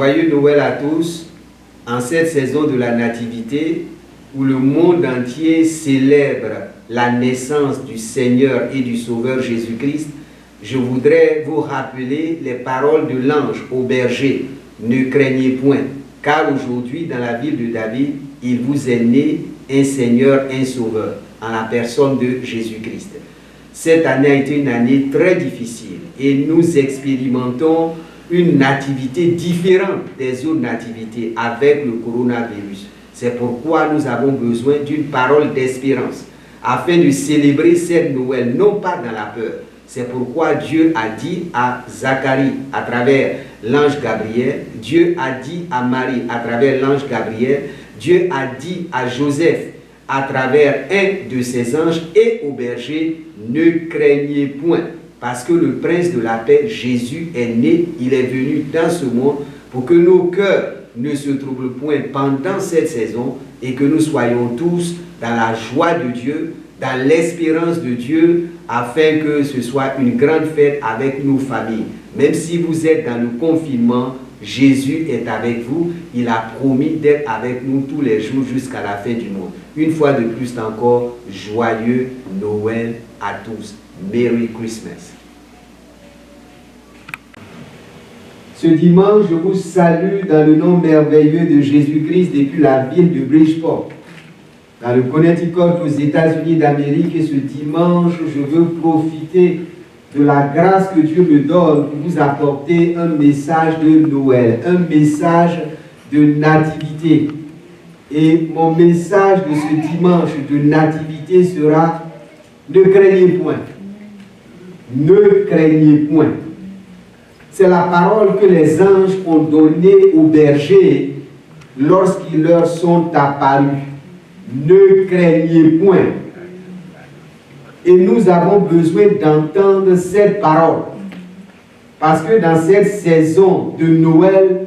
Joyeux Noël à tous. En cette saison de la Nativité, où le monde entier célèbre la naissance du Seigneur et du Sauveur Jésus-Christ, je voudrais vous rappeler les paroles de l'ange au berger. Ne craignez point, car aujourd'hui, dans la ville de David, il vous est né un Seigneur, un Sauveur, en la personne de Jésus-Christ. Cette année a été une année très difficile et nous expérimentons une nativité différente des autres nativités avec le coronavirus. C'est pourquoi nous avons besoin d'une parole d'espérance afin de célébrer cette Noël, non pas dans la peur. C'est pourquoi Dieu a dit à Zacharie à travers l'ange Gabriel, Dieu a dit à Marie à travers l'ange Gabriel, Dieu a dit à Joseph à travers un de ses anges et au berger, ne craignez point. Parce que le prince de la paix, Jésus, est né, il est venu dans ce monde pour que nos cœurs ne se troublent point pendant cette saison et que nous soyons tous dans la joie de Dieu, dans l'espérance de Dieu, afin que ce soit une grande fête avec nos familles. Même si vous êtes dans le confinement, Jésus est avec vous. Il a promis d'être avec nous tous les jours jusqu'à la fin du monde. Une fois de plus encore, joyeux Noël à tous. Merry Christmas. Ce dimanche, je vous salue dans le nom merveilleux de Jésus-Christ depuis la ville de Bridgeport, dans le Connecticut, aux États-Unis d'Amérique. Et ce dimanche, je veux profiter de la grâce que Dieu me donne pour vous apporter un message de Noël, un message de nativité. Et mon message de ce dimanche de nativité sera « Ne craignez point ». Ne craignez point. C'est la parole que les anges ont donnée aux bergers lorsqu'ils leur sont apparus. Ne craignez point. Et nous avons besoin d'entendre cette parole. Parce que dans cette saison de Noël,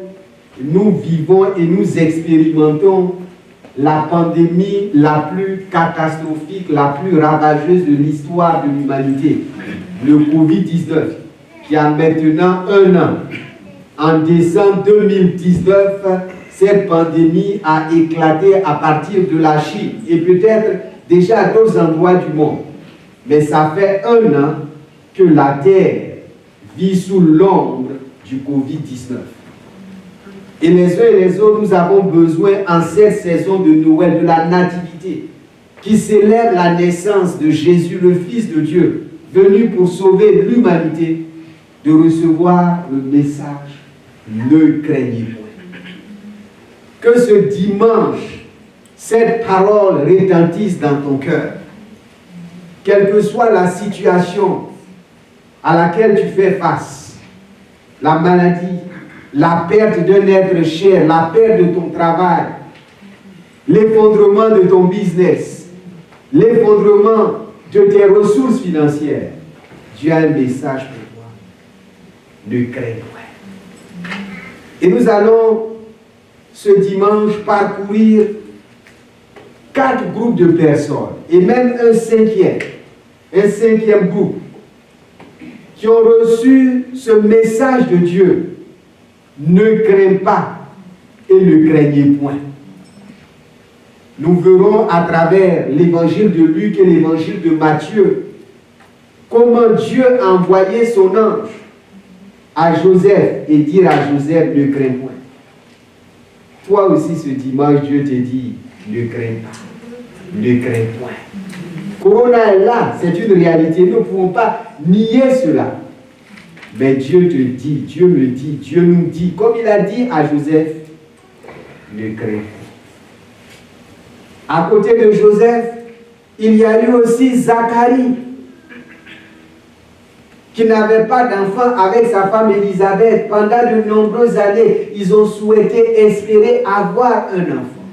nous vivons et nous expérimentons la pandémie la plus catastrophique, la plus ravageuse de l'histoire de l'humanité. Le Covid-19, qui a maintenant 1 an. En décembre 2019, cette pandémie a éclaté à partir de la Chine et peut-être déjà à d'autres endroits du monde. Mais ça fait 1 an que la Terre vit sous l'ombre du Covid-19. Et les uns et les autres, nous avons besoin en cette saison de Noël, de la Nativité, qui célèbre la naissance de Jésus, le Fils de Dieu, venu pour sauver l'humanité, de recevoir le message « Ne craignez point ». Que ce dimanche, cette parole retentisse dans ton cœur. Quelle que soit la situation à laquelle tu fais face, la maladie, la perte d'un être cher, la perte de ton travail, l'effondrement de ton business, l'effondrement de tes ressources financières, Dieu a un message pour toi. Ne crains point. Et nous allons ce dimanche parcourir 4 groupes de personnes et même un cinquième groupe qui ont reçu ce message de Dieu. Ne crains pas et ne craignez point. Nous verrons à travers l'évangile de Luc et l'évangile de Matthieu comment Dieu a envoyé son ange à Joseph et dire à Joseph, ne crains point. Toi aussi ce dimanche, Dieu te dit, ne crains pas, ne crains point. Corona est là, c'est une réalité, nous ne pouvons pas nier cela. Mais Dieu te dit, Dieu me dit, Dieu nous dit, comme il a dit à Joseph, ne crains pas. À côté de Joseph, il y a eu aussi Zacharie, qui n'avait pas d'enfant avec sa femme Élisabeth. Pendant de nombreuses années, ils ont souhaité, espérer avoir un enfant.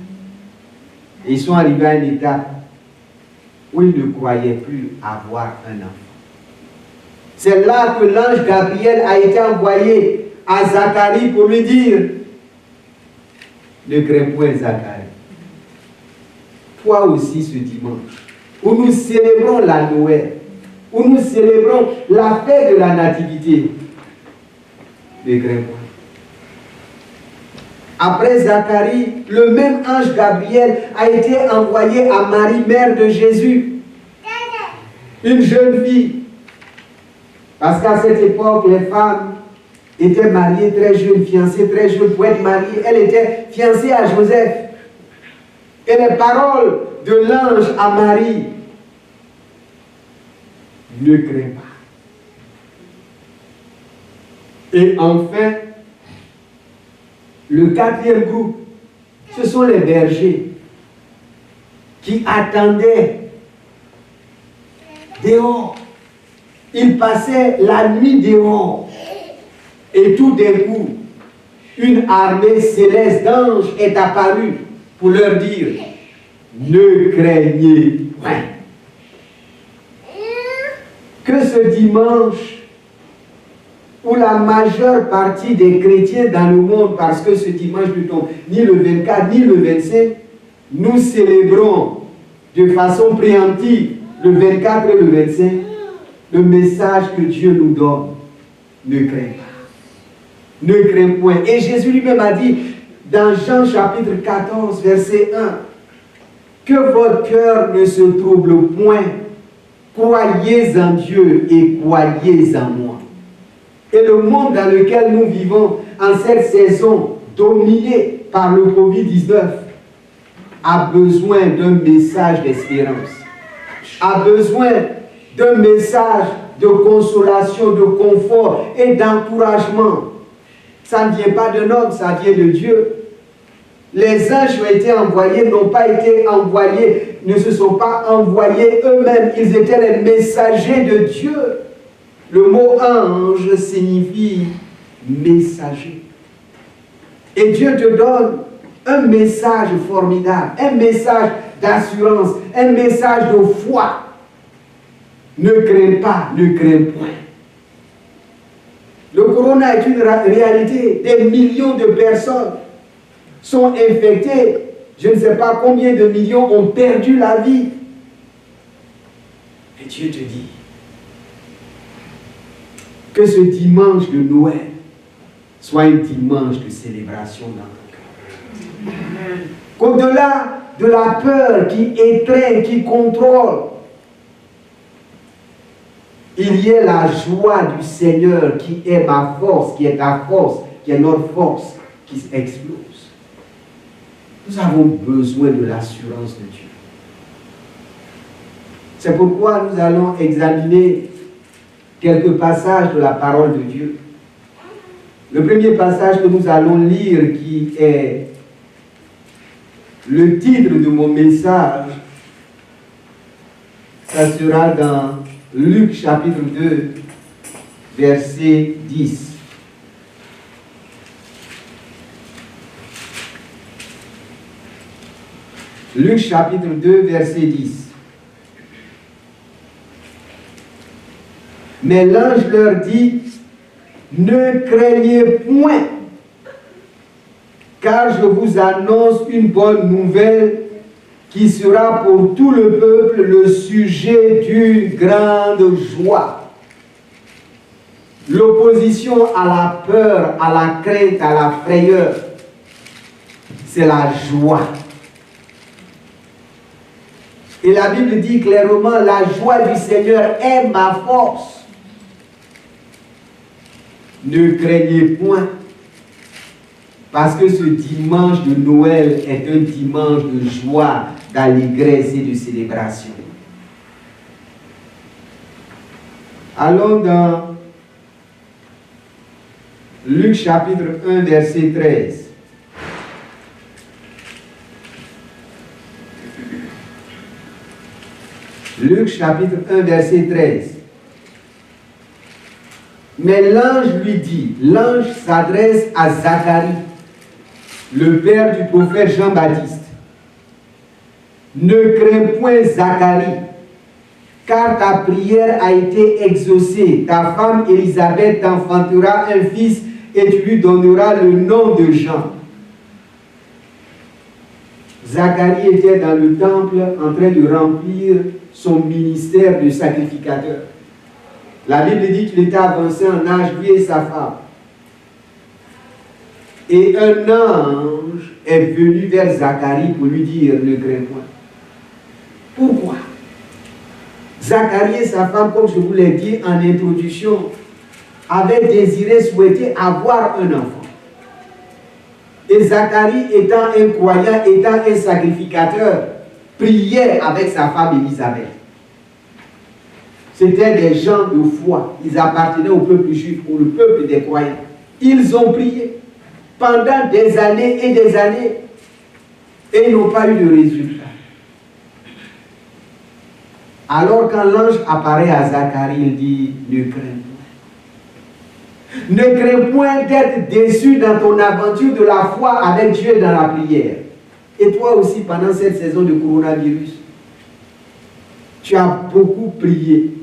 Et ils sont arrivés à une étape où ils ne croyaient plus avoir un enfant. C'est là que l'ange Gabriel a été envoyé à Zacharie pour lui dire, ne crains point Zacharie. Toi aussi ce dimanche, où nous célébrons la Noël, où nous célébrons la fête de la Nativité, ne crains point. Après Zacharie, le même ange Gabriel a été envoyé à Marie, mère de Jésus, une jeune fille. Parce qu'à cette époque, les femmes étaient mariées très jeunes, fiancées très jeunes pour être mariées. Elle était fiancée à Joseph. Et les paroles de l'ange à Marie: ne crains pas. Et enfin, le quatrième groupe, ce sont les bergers qui attendaient dehors. Ils passaient la nuit dehors. Et tout d'un coup, une armée céleste d'anges est apparue pour leur dire: ne craignez point. Que ce dimanche, où la majeure partie des chrétiens dans le monde, parce que ce dimanche ne tombe ni le 24 ni le 25, nous célébrons de façon préemptive le 24 et le 25, le message que Dieu nous donne: ne crains pas, ne crains point. Et Jésus lui-même a dit dans Jean chapitre 14 verset 1, que votre cœur ne se trouble point, croyez en Dieu et croyez en moi. Et le monde dans lequel nous vivons en cette saison dominé par le Covid-19 a besoin d'un message d'espérance, a besoin d'un message de consolation, de confort et d'encouragement. Ça ne vient pas d'un homme, ça vient de Dieu. Les anges qui ont été envoyés n'ont pas été envoyés, ne se sont pas envoyés eux-mêmes, ils étaient les messagers de Dieu. Le mot ange signifie messager. Et Dieu te donne un message formidable, un message d'assurance, un message de foi. Ne crains pas, ne crains point. Le corona est une réalité. Des millions de personnes sont infectées. Je ne sais pas combien de millions ont perdu la vie. Et Dieu te dit que ce dimanche de Noël soit un dimanche de célébration dans ton cœur. Qu'au-delà de la peur qui étreint, qui contrôle, il y ait la joie du Seigneur qui est ma force, qui est ta force, qui est notre force, qui explose. Nous avons besoin de l'assurance de Dieu. C'est pourquoi nous allons examiner quelques passages de la parole de Dieu. Le premier passage que nous allons lire, qui est le titre de mon message, ça sera dans Luc chapitre 2, verset 10. Luc chapitre 2, verset 10. Mais l'ange leur dit: ne craignez point, car je vous annonce une bonne nouvelle qui sera pour tout le peuple le sujet d'une grande joie. L'opposition à la peur, à la crainte, à la frayeur, c'est la joie. Et la Bible dit clairement: la joie du Seigneur est ma force. Ne craignez point, parce que ce dimanche de Noël est un dimanche de joie, d'allégresse et de célébration. Allons dans Luc chapitre 1, verset 13. Luc chapitre 1, verset 13. Mais l'ange lui dit, l'ange s'adresse à Zacharie, le père du prophète Jean-Baptiste: ne crains point, Zacharie, car ta prière a été exaucée. Ta femme Élisabeth t'enfantera un fils et tu lui donneras le nom de Jean. Zacharie était dans le temple en train de remplir son ministère de sacrificateur. La Bible dit qu'il était avancé en âge, lui et sa femme. Et un ange est venu vers Zacharie pour lui dire ne crains point. Pourquoi? Zacharie et sa femme, comme je vous l'ai dit en introduction, avaient désiré, souhaité avoir un enfant. Et Zacharie, étant un croyant, étant un sacrificateur, priait avec sa femme Élisabeth. C'était des gens de foi. Ils appartenaient au peuple juif, au peuple des croyants. Ils ont prié pendant des années et ils n'ont pas eu de résultat. Alors quand l'ange apparaît à Zacharie, il dit, ne crains point. Ne crains point d'être déçu dans ton aventure de la foi avec Dieu dans la prière. Et toi aussi, pendant cette saison de coronavirus, tu as beaucoup prié.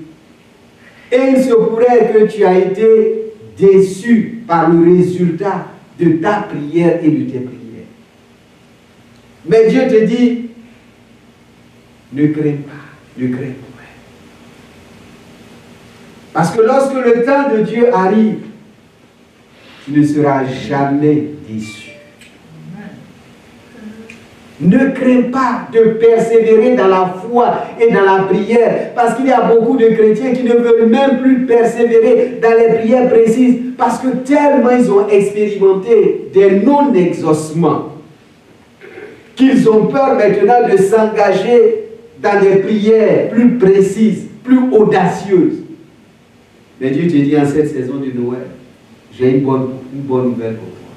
Et il se pourrait que tu aies été déçu par le résultat de ta prière et de tes prières. Mais Dieu te dit, ne crains pas, ne crains point. Parce que lorsque le temps de Dieu arrive, tu ne seras jamais déçu. Ne crains pas de persévérer dans la foi et dans la prière, parce qu'il y a beaucoup de chrétiens qui ne veulent même plus persévérer dans les prières précises, parce que tellement ils ont expérimenté des non-exaucements qu'ils ont peur maintenant de s'engager dans des prières plus précises, plus audacieuses. Mais Dieu te dit en cette saison de Noël, j'ai une bonne nouvelle pour toi.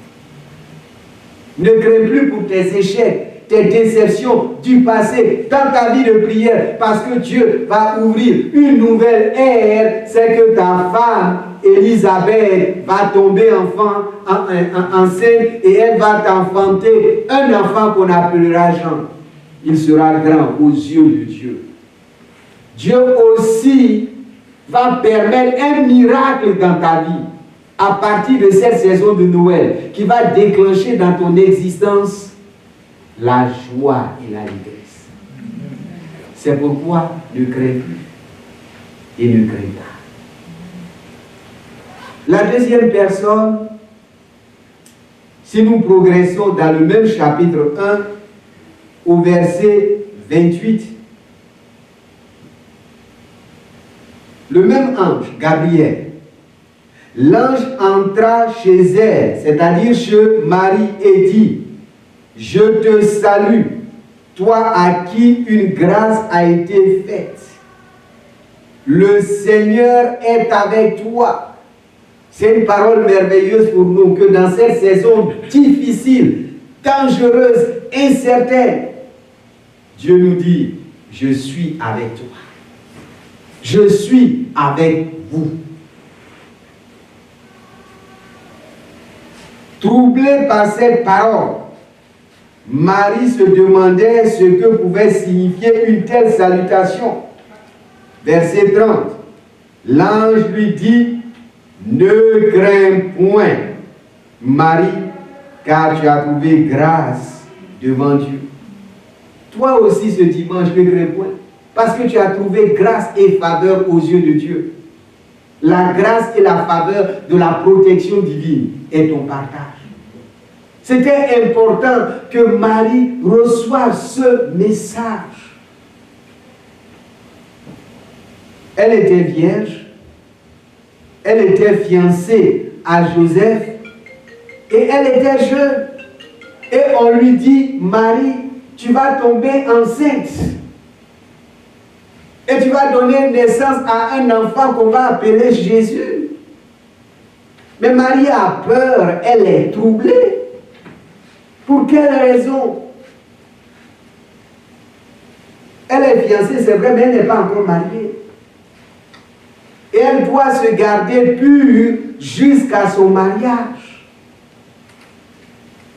Ne crains plus pour tes échecs, tes déceptions du passé dans ta vie de prière, parce que Dieu va ouvrir une nouvelle ère. C'est que ta femme Élisabeth va tomber enceinte et elle va t'enfanter un enfant qu'on appellera Jean. Il sera grand aux yeux de Dieu. Dieu aussi va permettre un miracle dans ta vie à partir de cette saison de Noël qui va déclencher dans ton existence la joie et l'allégresse. C'est pourquoi ne crains plus et ne crains pas. La deuxième personne, si nous progressons dans le même chapitre 1, au verset 28, le même ange, Gabriel, l'ange entra chez elle, c'est-à-dire chez Marie, et dit, je te salue, toi à qui une grâce a été faite. Le Seigneur est avec toi. C'est une parole merveilleuse pour nous, que dans cette saison difficile, dangereuse, incertaine, Dieu nous dit, je suis avec toi. Je suis avec vous. Troublé par cette parole, Marie se demandait ce que pouvait signifier une telle salutation. Verset 30. L'ange lui dit, ne crains point, Marie, car tu as trouvé grâce devant Dieu. Toi aussi ce dimanche, ne crains point, parce que tu as trouvé grâce et faveur aux yeux de Dieu. La grâce et la faveur de la protection divine est ton partage. C'était important que Marie reçoive ce message. Elle était vierge, elle était fiancée à Joseph et elle était jeune. Et on lui dit, Marie, tu vas tomber enceinte. Et tu vas donner naissance à un enfant qu'on va appeler Jésus. Mais Marie a peur, elle est troublée. Pour quelle raison? Elle est fiancée, c'est vrai, mais elle n'est pas encore mariée. Et elle doit se garder pure jusqu'à son mariage.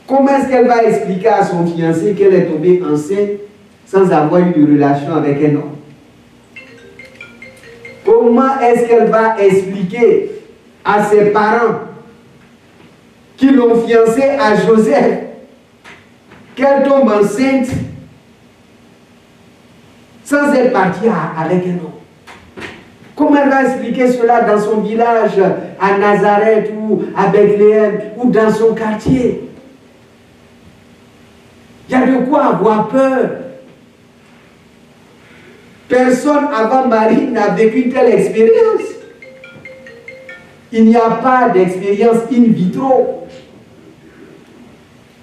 Comment est-ce qu'elle va expliquer à son fiancé qu'elle est tombée enceinte sans avoir eu de relation avec un homme? Comment est-ce qu'elle va expliquer à ses parents qui l'ont fiancée à Joseph qu'elle tombe enceinte sans être partie avec un homme? Comment elle va expliquer cela dans son village, à Nazareth ou à Bethléem ou dans son quartier? Il y a de quoi avoir peur. Personne avant Marie n'a vécu une telle expérience. Il n'y a pas d'expérience in vitro.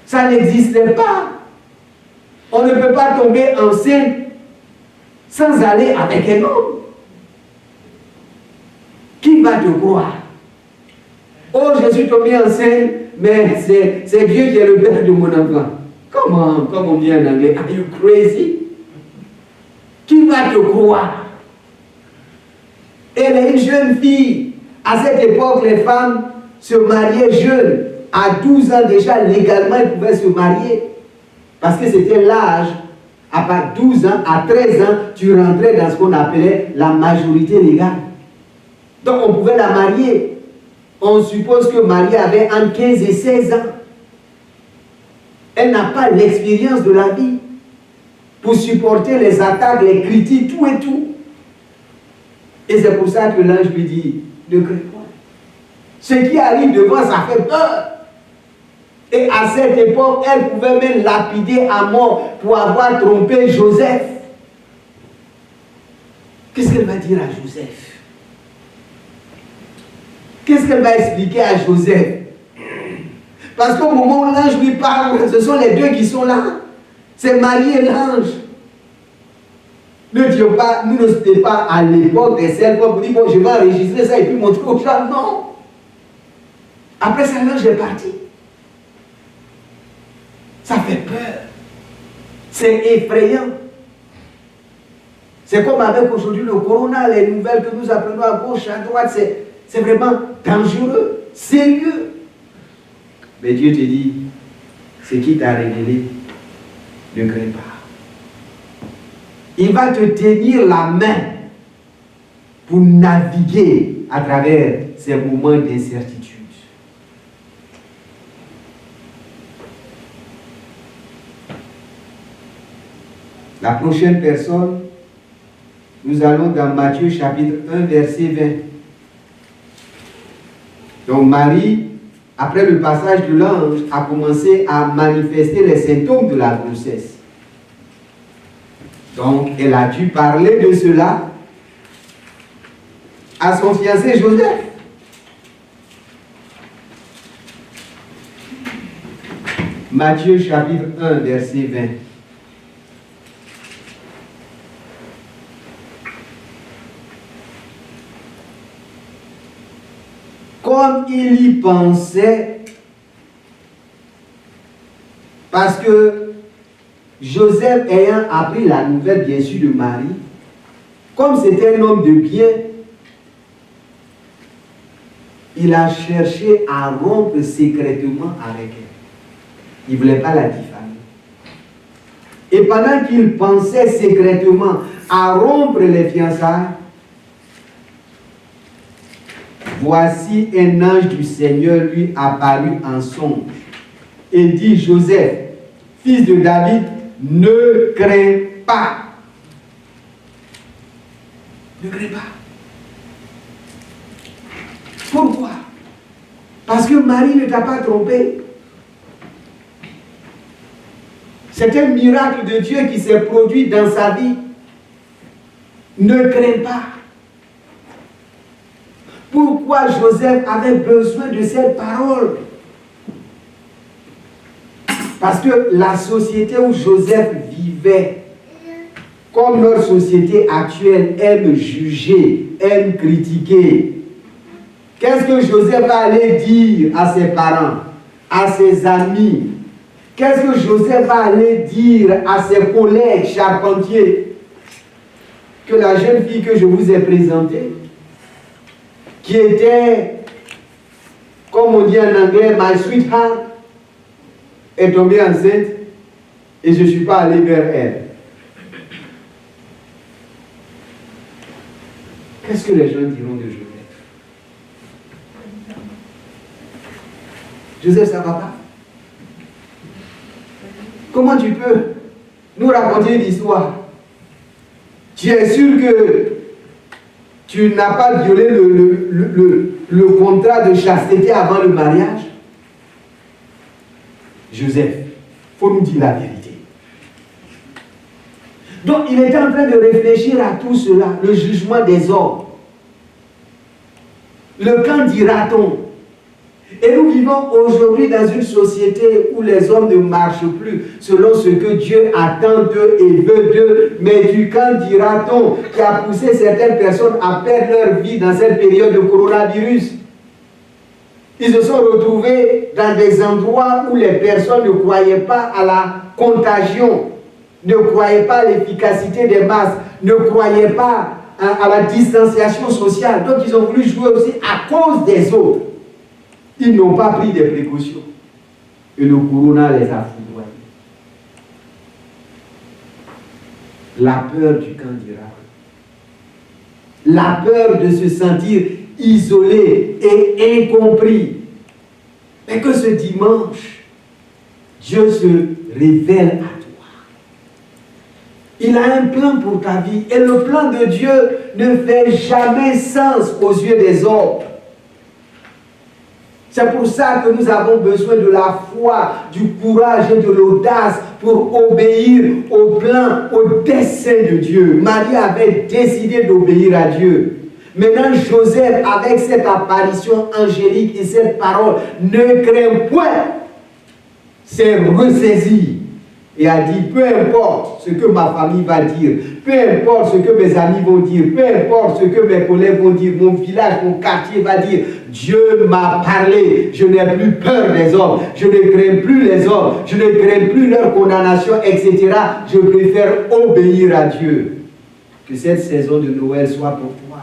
Ça n'existait pas. On ne peut pas tomber enceinte sans aller avec un homme. Qui va te croire? Oh, je suis tombé enceinte, mais c'est Dieu qui est le père de mon enfant. Comment, comme on dit en anglais, are you crazy? Qui va te croire? Elle est une jeune fille. À cette époque, les femmes se mariaient jeunes. À 12 ans déjà, légalement, elles pouvaient se marier. Parce que c'était l'âge. À partir de 12 ans, à 13 ans, tu rentrais dans ce qu'on appelait la majorité légale. Donc, on pouvait la marier. On suppose que Marie avait entre 15 et 16 ans. Elle n'a pas l'expérience de la vie pour supporter les attaques, les critiques, tout et tout. Et c'est pour ça que l'ange lui dit, ne crains pas. Ce qui arrive devant, ça fait peur. Et à cette époque, elle pouvait même lapider à mort pour avoir trompé Joseph. Qu'est-ce qu'elle va dire à Joseph? Qu'est-ce qu'elle va expliquer à Joseph? Parce qu'au moment où l'ange lui parle, ce sont les deux qui sont là. C'est Marie et l'ange. Ne disons pas, nous ne sommes pas à l'époque des selles pour dire, bon, je vais enregistrer ça et puis montrer aux gens. Non. Après ça, l'ange est parti. Ça fait peur. C'est effrayant. C'est comme avec aujourd'hui le corona, les nouvelles que nous apprenons à gauche, à droite, c'est vraiment dangereux, sérieux. Mais Dieu te dit, ce qui t'a révélé, ne crains pas. Il va te tenir la main pour naviguer à travers ces moments d'incertitude. La prochaine personne, nous allons dans Matthieu chapitre 1, verset 20. Donc Marie, après le passage de l'ange, a commencé à manifester les symptômes de la grossesse. Donc elle a dû parler de cela à son fiancé Joseph. Matthieu chapitre 1, verset 20. Comme il y pensait, parce que Joseph ayant appris la nouvelle bien sûr de Marie, comme c'était un homme de bien, il a cherché à rompre secrètement avec elle. Il ne voulait pas la diffamer. Et pendant qu'il pensait secrètement à rompre les fiançailles, voici un ange du Seigneur lui apparut en songe et dit, Joseph, fils de David, ne crains pas. Ne crains pas. Pourquoi? Parce que Marie ne t'a pas trompé. C'est un miracle de Dieu qui s'est produit dans sa vie. Ne crains pas. Pourquoi Joseph avait besoin de cette parole? Parce que la société où Joseph vivait, comme notre société actuelle, aime juger, aime critiquer. Qu'est-ce que Joseph va aller dire à ses parents, à ses amis? Qu'est-ce que Joseph va aller dire à ses collègues charpentiers? Que la jeune fille que je vous ai présentée, qui était, comme on dit en anglais, my sweetheart, est tombée enceinte et je ne suis pas allé vers elle. Qu'est-ce que les gens diront de Joseph? Joseph, ça ne va pas? Comment tu peux nous raconter une histoire? Tu es sûr que tu n'as pas violé le contrat de chasteté avant le mariage? Joseph, il faut nous dire la vérité. Donc il était en train de réfléchir à tout cela, le jugement des hommes. Le qu'en dira-t-on? Et nous vivons aujourd'hui dans une société où les hommes ne marchent plus selon ce que Dieu attend d'eux et veut d'eux. Mais du qu'en dira-t-on qui a poussé certaines personnes à perdre leur vie dans cette période de coronavirus? Ils se sont retrouvés dans des endroits où les personnes ne croyaient pas à la contagion, ne croyaient pas à l'efficacité des masques, ne croyaient pas à la distanciation sociale. Donc ils ont voulu jouer aussi à cause des autres. Ils n'ont pas pris des précautions. Et le corona les a foudroyés. La peur du qu'en dira. La peur de se sentir isolé et incompris. Mais que ce dimanche, Dieu se révèle à toi. Il a un plan pour ta vie. Et le plan de Dieu ne fait jamais sens aux yeux des hommes. C'est pour ça que nous avons besoin de la foi, du courage et de l'audace pour obéir au plan, au dessein de Dieu. Marie avait décidé d'obéir à Dieu. Maintenant, Joseph, avec cette apparition angélique et cette parole, ne craint point, s'est ressaisi et a dit, peu importe ce que ma famille va dire, peu importe ce que mes amis vont dire, peu importe ce que mes collègues vont dire, mon village, mon quartier va dire, Dieu m'a parlé, je n'ai plus peur des hommes, je ne crains plus les hommes, je ne crains plus leur condamnation, etc. Je préfère obéir à Dieu. Que cette saison de Noël soit pour toi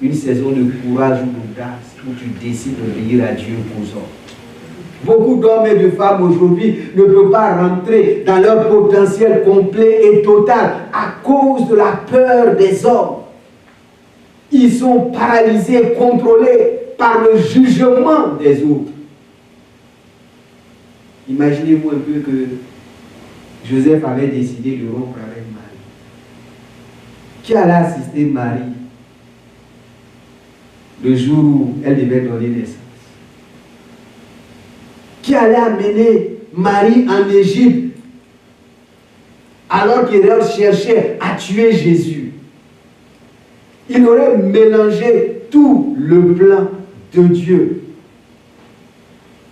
une saison de courage ou d'audace où tu décides d'obéir à Dieu aux hommes. Beaucoup d'hommes et de femmes aujourd'hui ne peuvent pas rentrer dans leur potentiel complet et total à cause de la peur des hommes. Ils sont paralysés, contrôlés par le jugement des autres. Imaginez-vous un peu que Joseph avait décidé de rompre avec Marie. Qui allait assister Marie le jour où elle devait donner naissance? Qui allait amener Marie en Égypte alors qu'Hérode cherchait à tuer Jésus? Il aurait mélangé tout le plan de Dieu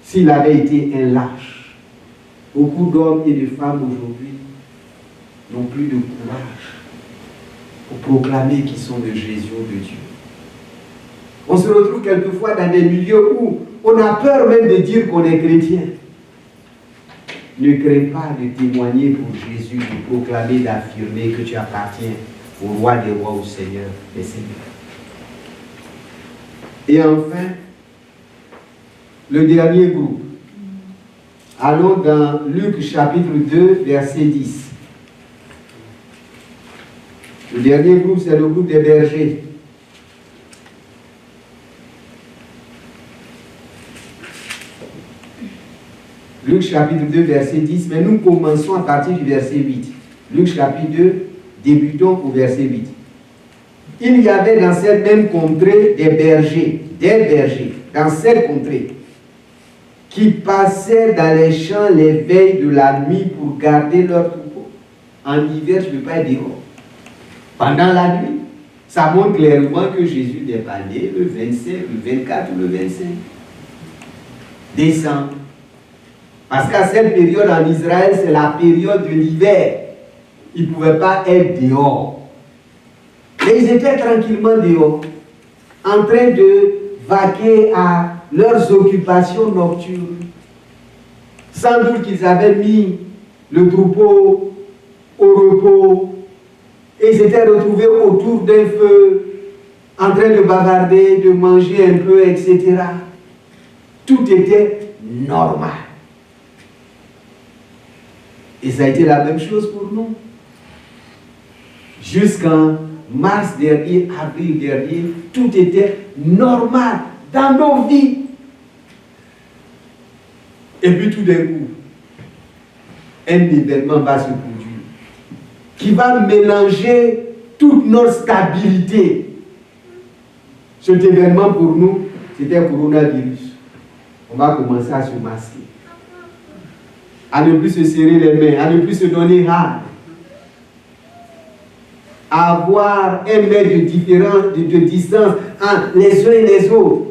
s'il avait été un lâche. Beaucoup d'hommes et de femmes aujourd'hui n'ont plus de courage pour proclamer qu'ils sont de Jésus ou de Dieu. On se retrouve quelquefois dans des milieux où on a peur même de dire qu'on est chrétien. Ne crains pas de témoigner pour Jésus, de proclamer, d'affirmer que tu appartiens au roi des rois, au Seigneur des seigneurs. Et enfin, le dernier groupe. Allons dans Luc chapitre 2, verset 10. Le dernier groupe, c'est le groupe des bergers. Luc chapitre 2, verset 10, mais nous commençons à partir du verset 8. Luc chapitre 2, débutons au verset 8. Il y avait dans cette même contrée des bergers, dans cette contrée, qui passaient dans les champs les veilles de la nuit pour garder leurs troupeaux. En hiver, tu ne peux pas être dehors. Pendant la nuit, ça montre clairement que Jésus n'est pas né le 25, le 24 ou le 25 décembre. Parce qu'à cette période en Israël, c'est la période de l'hiver. Ils ne pouvaient pas être dehors. Mais ils étaient tranquillement dehors, en train de vaquer à leurs occupations nocturnes. Sans doute qu'ils avaient mis le troupeau au repos et ils s'étaient retrouvés autour d'un feu, en train de bavarder, de manger un peu, etc. Tout était normal. Et ça a été la même chose pour nous. Jusqu'en mars dernier, avril dernier, tout était normal dans nos vies. Et puis tout d'un coup, un événement va se produire qui va mélanger toute notre stabilité. Cet événement pour nous, c'était le coronavirus. On va commencer à se masquer, à ne plus se serrer les mains, à ne plus se donner rare. avoir 1 mètre de distance entre les uns et les autres,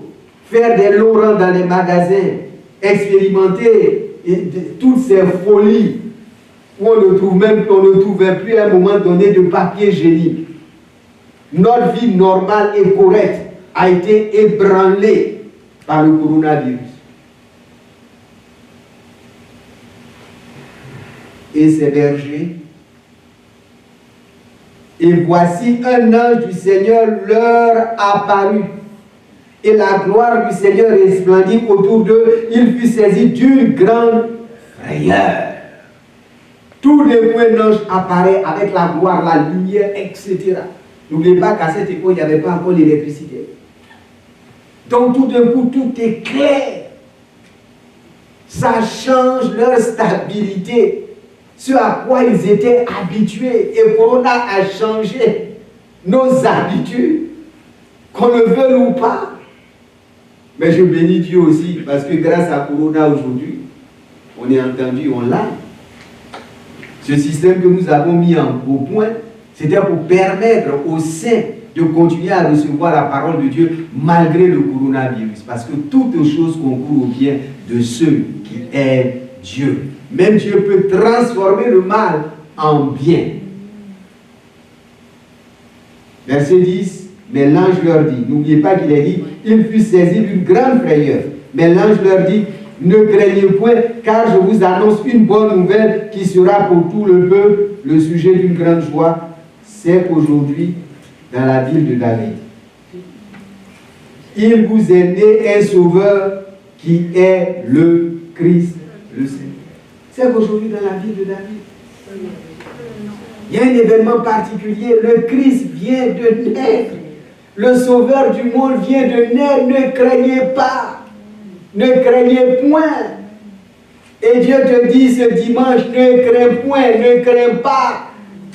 faire des longs rangs dans les magasins, expérimenter toutes ces folies où on ne trouvait plus à un moment donné de papier hygiénique. Notre vie normale et correcte a été ébranlée par le coronavirus. Et ces bergers, et voici un ange du Seigneur leur apparut, et la gloire du Seigneur resplendit autour d'eux. Il fut saisi d'une grande frayeur. Tout d'un coup, un ange apparaît avec la gloire, la lumière, etc. N'oubliez pas qu'à cette époque, il n'y avait pas encore l'électricité. Donc tout d'un coup, tout est clair. Ça change leur stabilité. Ce à quoi ils étaient habitués. Et Corona a changé nos habitudes, qu'on le veuille ou pas. Mais je bénis Dieu aussi, parce que grâce à Corona aujourd'hui, on est entendu online. Ce système que nous avons mis au point, c'était pour permettre aux saints de continuer à recevoir la parole de Dieu malgré le coronavirus. Parce que toute chose concourt au bien de ceux qui aiment Dieu. Même Dieu peut transformer le mal en bien. Verset 10, mais l'ange leur dit, n'oubliez pas qu'il a dit, il fut saisi d'une grande frayeur. Mais l'ange leur dit, ne craignez point, car je vous annonce une bonne nouvelle qui sera pour tout le peuple le sujet d'une grande joie. C'est qu'aujourd'hui, dans la ville de David, il vous est né un sauveur qui est le Christ, le Seigneur. C'est qu'aujourd'hui, dans la ville de David, il y a un événement particulier. Le Christ vient de naître. Le sauveur du monde vient de naître. Ne craignez pas. Ne craignez point. Et Dieu te dit ce dimanche, ne crains point, ne crains pas.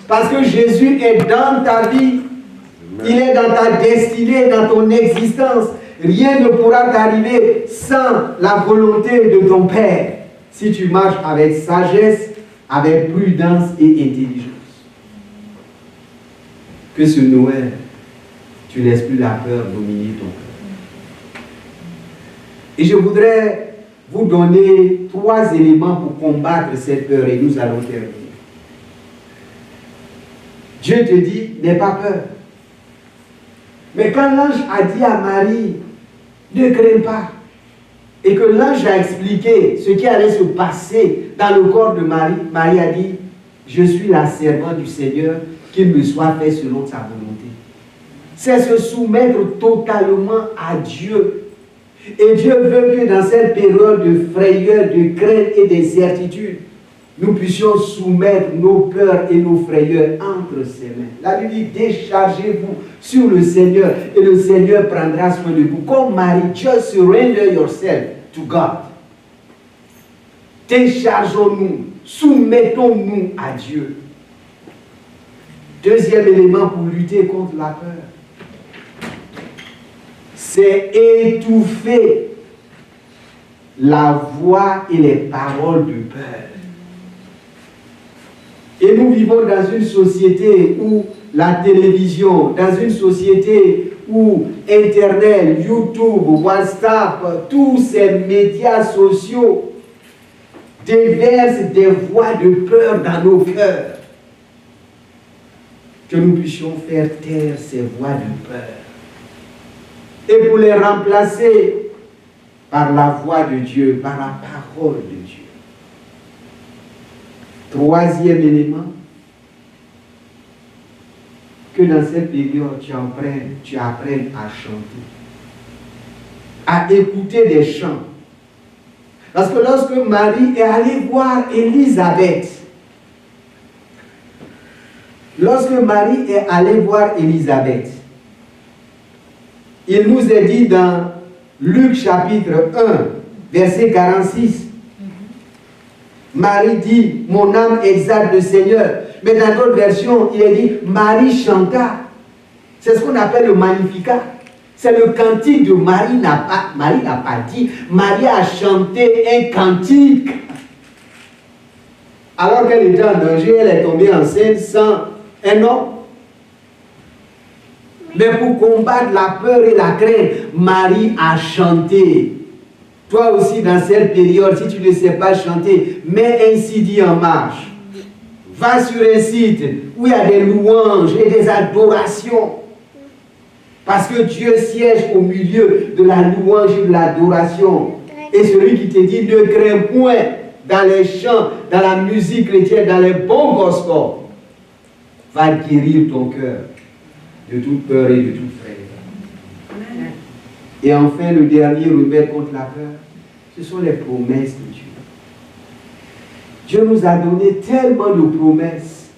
Parce que Jésus est dans ta vie. Il est dans ta destinée, dans ton existence. Rien ne pourra t'arriver sans la volonté de ton Père. Si tu marches avec sagesse, avec prudence et intelligence. Que ce Noël, tu ne laisses plus la peur dominer ton cœur. Et je voudrais vous donner 3 éléments pour combattre cette peur et nous allons terminer. Dieu te dit, n'aie pas peur. Mais quand l'ange a dit à Marie, ne crains pas, et que l'ange a expliqué ce qui allait se passer dans le corps de Marie, Marie a dit, je suis la servante du Seigneur, qu'il me soit fait selon sa volonté. C'est se soumettre totalement à Dieu. Et Dieu veut que dans cette période de frayeur, de crainte et d'incertitude, nous puissions soumettre nos peurs et nos frayeurs entre ses mains. La Bible dit, déchargez-vous sur le Seigneur et le Seigneur prendra soin de vous. Comme Marie, just surrender yourself to God. Déchargeons-nous, soumettons-nous à Dieu. Deuxième élément pour lutter contre la peur, c'est étouffer la voix et les paroles de peur. Et nous vivons dans une société où la télévision, dans une société où Internet, YouTube, WhatsApp, tous ces médias sociaux déversent des voix de peur dans nos cœurs. Que nous puissions faire taire ces voix de peur. Et pour les remplacer par la voix de Dieu, par la parole de Dieu. Troisième élément, que dans cette période, tu apprennes à chanter, à écouter des chants. Parce que lorsque Marie est allée voir Élisabeth, il nous est dit dans Luc chapitre 1, verset 46, Marie dit, mon âme exalte le Seigneur. Mais dans d'autres versions, il est dit, Marie chanta. C'est ce qu'on appelle le Magnificat. C'est le cantique de Marie Marie n'a pas dit, Marie a chanté un cantique. Alors qu'elle était en danger, elle est tombée enceinte sans un homme. Mais pour combattre la peur et la crainte, Marie a chanté. Toi aussi, dans cette période, si tu ne sais pas chanter, mets un CD en marche. Va sur un site où il y a des louanges et des adorations. Parce que Dieu siège au milieu de la louange et de l'adoration. Et celui qui te dit ne crains point dans les chants, dans la musique chrétienne, dans les bons gospels, va guérir ton cœur de toute peur et de toute frayeur. Et enfin, le dernier remède contre la peur, ce sont les promesses de Dieu. Dieu nous a donné tellement de promesses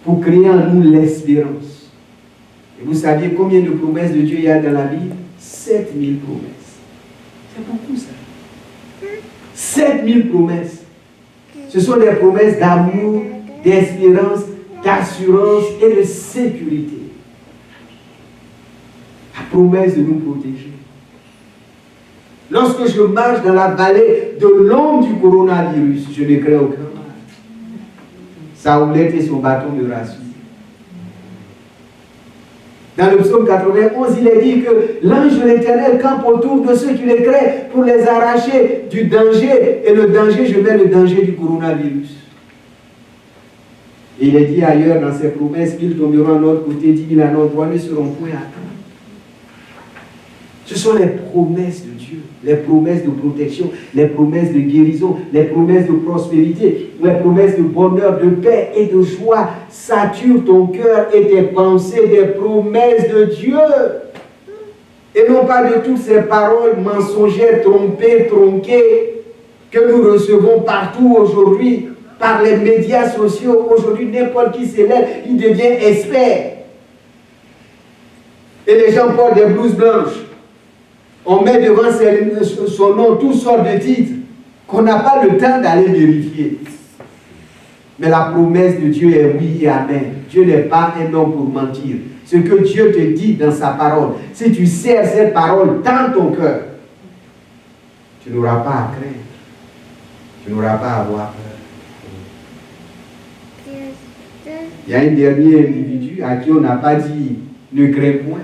pour créer en nous l'espérance. Et vous saviez combien de promesses de Dieu il y a dans la Bible? 7000 promesses. C'est beaucoup ça. 7000 promesses. Ce sont des promesses d'amour, d'espérance, d'assurance et de sécurité. La promesse de nous protéger. Lorsque je marche dans la vallée de l'ombre du coronavirus, je ne crains aucun mal. Sa houlette et son bâton me rassurent. Dans le psaume 91, il est dit que l'ange de l'Éternel campe autour de ceux qui les craignent pour les arracher du danger. Et le danger, je mets le danger du coronavirus. Et il est dit ailleurs dans ses promesses qu'ils tomberont à notre côté, 10 000 à notre droite, ne seront point atteints. Ce sont les promesses de Dieu, les promesses de protection, les promesses de guérison, les promesses de prospérité, les promesses de bonheur, de paix et de joie. Sature ton cœur et tes pensées des promesses de Dieu. Et non pas de toutes ces paroles mensongères, trompées, tronquées, que nous recevons partout aujourd'hui, par les médias sociaux. Aujourd'hui, n'importe qui s'élève, il devient expert. Et les gens portent des blouses blanches. On met devant son nom toutes sortes de titres qu'on n'a pas le temps d'aller vérifier. Mais la promesse de Dieu est oui et amen. Dieu n'est pas un homme pour mentir. Ce que Dieu te dit dans sa parole, si tu sers cette parole dans ton cœur, tu n'auras pas à craindre. Tu n'auras pas à avoir peur. Il y a un dernier individu à qui on n'a pas dit ne crains point.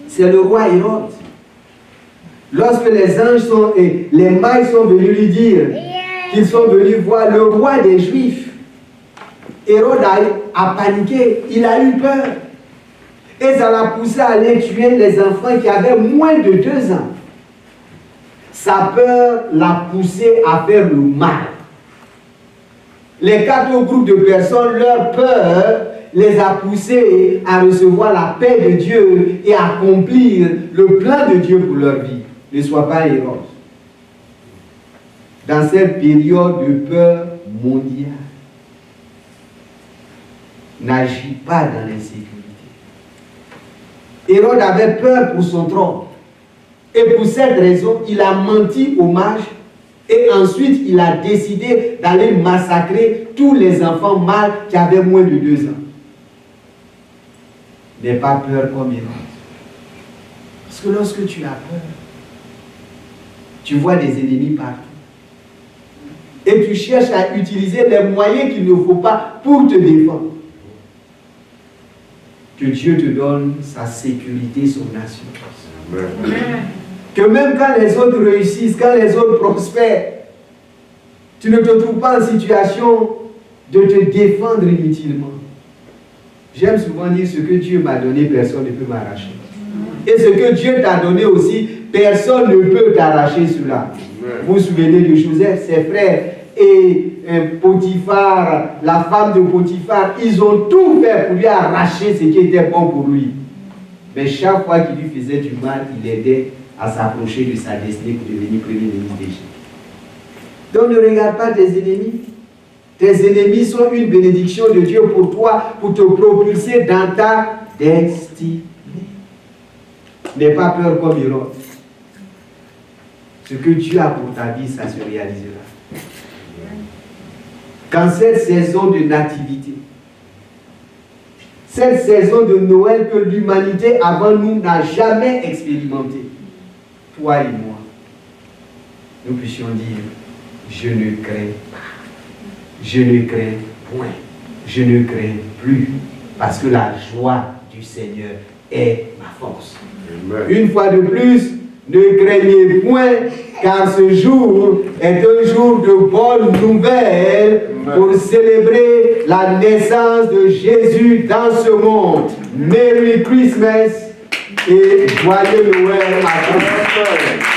C'est le roi Hérode. Lorsque les anges et les mailles sont venus lui dire qu'ils sont venus voir le roi des Juifs, Hérode a paniqué, il a eu peur. Et ça l'a poussé à aller tuer les enfants qui avaient moins de 2 ans. Sa peur l'a poussé à faire le mal. Les 4 groupes de personnes, leur peur les a poussés à recevoir la paix de Dieu et à accomplir le plan de Dieu pour leur vie. Ne sois pas Hérode. Dans cette période de peur mondiale, n'agis pas dans l'insécurité. Hérode avait peur pour son trône. Et pour cette raison, il a menti aux mages. Et ensuite, il a décidé d'aller massacrer tous les enfants mâles qui avaient moins de 2 ans. N'aie pas peur comme Hérode. Parce que lorsque tu as peur, tu vois des ennemis partout. Et tu cherches à utiliser les moyens qu'il ne faut pas pour te défendre. Que Dieu te donne sa sécurité, son assurance. Amen. Que même quand les autres réussissent, quand les autres prospèrent, tu ne te trouves pas en situation de te défendre inutilement. J'aime souvent dire ce que Dieu m'a donné, personne ne peut m'arracher. Et ce que Dieu t'a donné aussi, personne ne peut t'arracher cela. Vous vous souvenez de Joseph, ses frères et Potiphar, la femme de Potiphar, ils ont tout fait pour lui arracher ce qui était bon pour lui. Mais chaque fois qu'il lui faisait du mal, il aidait à s'approcher de sa destinée pour devenir premier ministre d'Égypte. Donc ne regarde pas tes ennemis. Tes ennemis sont une bénédiction de Dieu pour toi, pour te propulser dans ta destinée. N'aie pas peur comme Hérode. Ce que Dieu a pour ta vie, ça se réalisera. Quand cette saison de nativité, cette saison de Noël que l'humanité avant nous n'a jamais expérimenté, toi et moi, nous puissions dire, je ne crains pas, je ne crains point, je ne crains plus, parce que la joie du Seigneur est ma force. Amen. Une fois de plus, ne craignez point, car ce jour est un jour de bonnes nouvelles pour célébrer la naissance de Jésus dans ce monde. Merry Christmas et joyeux Noël à tous.